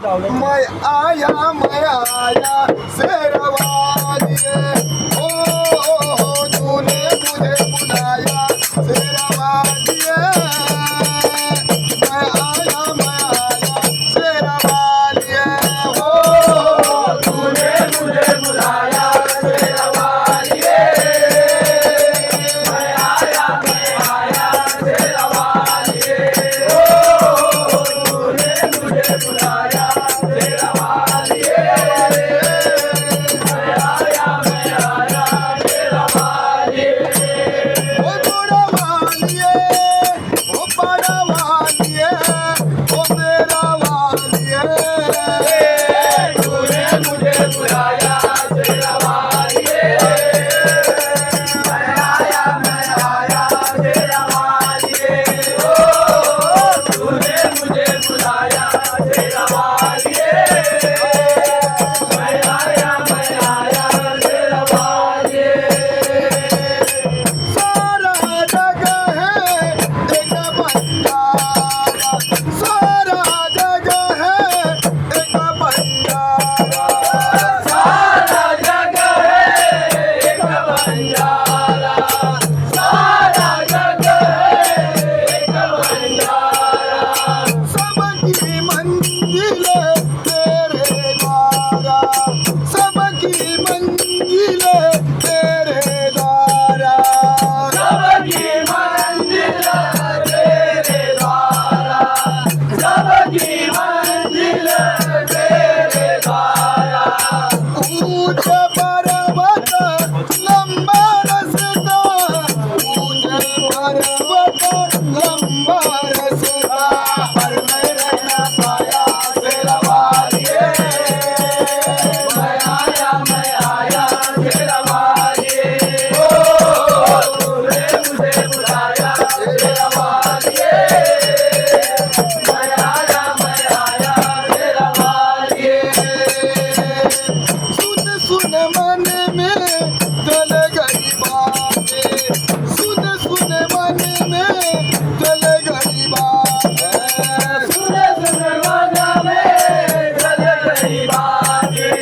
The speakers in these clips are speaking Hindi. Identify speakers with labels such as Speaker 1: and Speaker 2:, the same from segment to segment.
Speaker 1: मैं आया शेरवालिए, ओ तूने मुझे बुलाया शेरवालिए। मैं आया शेरवालिए, ओ
Speaker 2: तूने मुझे बुलाया शेरवालिए। मैं आया शेरवालिए। ओ तूने मुझे बुलाया शेरवालिए। मैं आया शेरवालिए।
Speaker 1: ओ गुड़वालिए, ओ बड़वालिए, ओ मेरा वालिए।
Speaker 2: तूने मुझे बुलाया शेरवालिए। मैं आया शेरवालिए। ओ तूने मुझे बुलाया शेरवालिए। मैं आया शेरवालिए।
Speaker 1: सारा जगह है एक भंडारा, सारा जगह है एक भंडारा।
Speaker 2: सारा जगह है एक बंजारा। सारा जगह है एक बंजारा।
Speaker 1: सबकी मंजिल तेरे द्वारा, सबकी मंजिल तेरे द्वारा।
Speaker 2: सबकी मंजिल तेरे द्वारा। सबकी मंजिल तेरे द्वारा।
Speaker 1: ऊंच पर्वत लंबा रास्ता, ऊंच पर्वत लंबा रास्ता, पर मैं रह ना पाया शेरवालिए।
Speaker 2: मैं आया शेरवालिए। ओ तूने मुझे बुलाया शेरवालिए। मैं आया शेरवालिए।
Speaker 1: सुन सुन मन में चल गई बातें, सुन सुन मन में चल गई बातें।
Speaker 2: सुन सुन मन में जल गई बातें।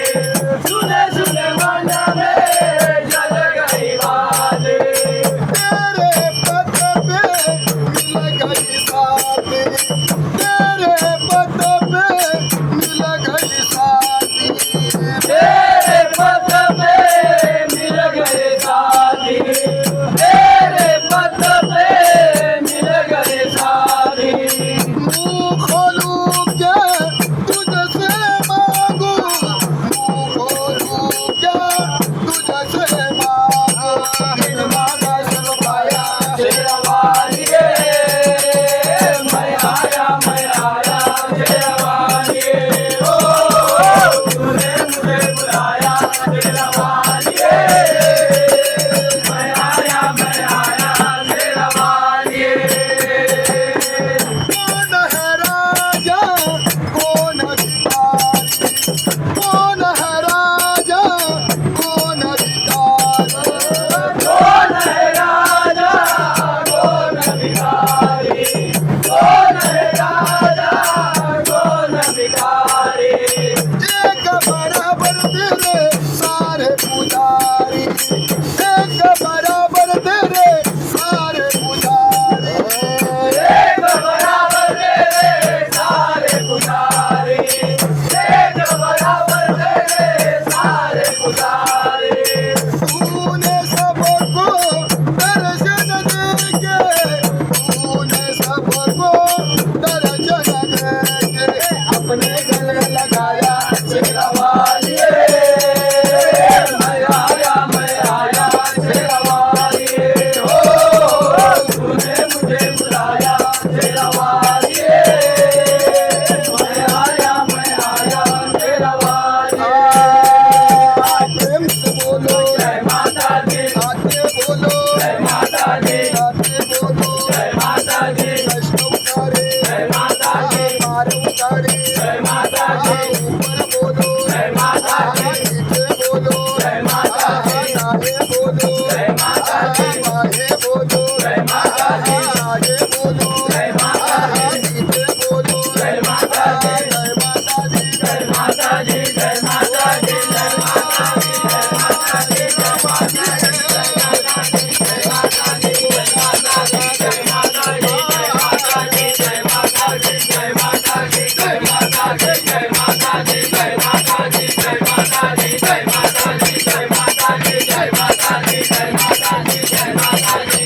Speaker 2: सुन सुन मन में जल गई बातें।
Speaker 1: तेरे पद पे मिल गई साथी, तेरे पद पे मिल गई साथी।
Speaker 2: तेरे पद पे मिल गए साथी। तेरे पद पे मिल गए साथी।
Speaker 1: मुँह खोलूं क्या तुझसे मांगू, मुँह खोलूं क्या तुझसे मांगू। बिन मांगा सब पाया
Speaker 2: शेरवालिए। मैं आया शेरवालिए। ओ तूने मुझे बुलाया शेरवालिए। मैं आया शेरवालिए।
Speaker 1: कौन है राजा कौन भिखारी, कौन है राजा कौन भिखारी।
Speaker 2: कौन है राजा कौन भिखारी। कौन है राजा कौन भिखारी। जय माता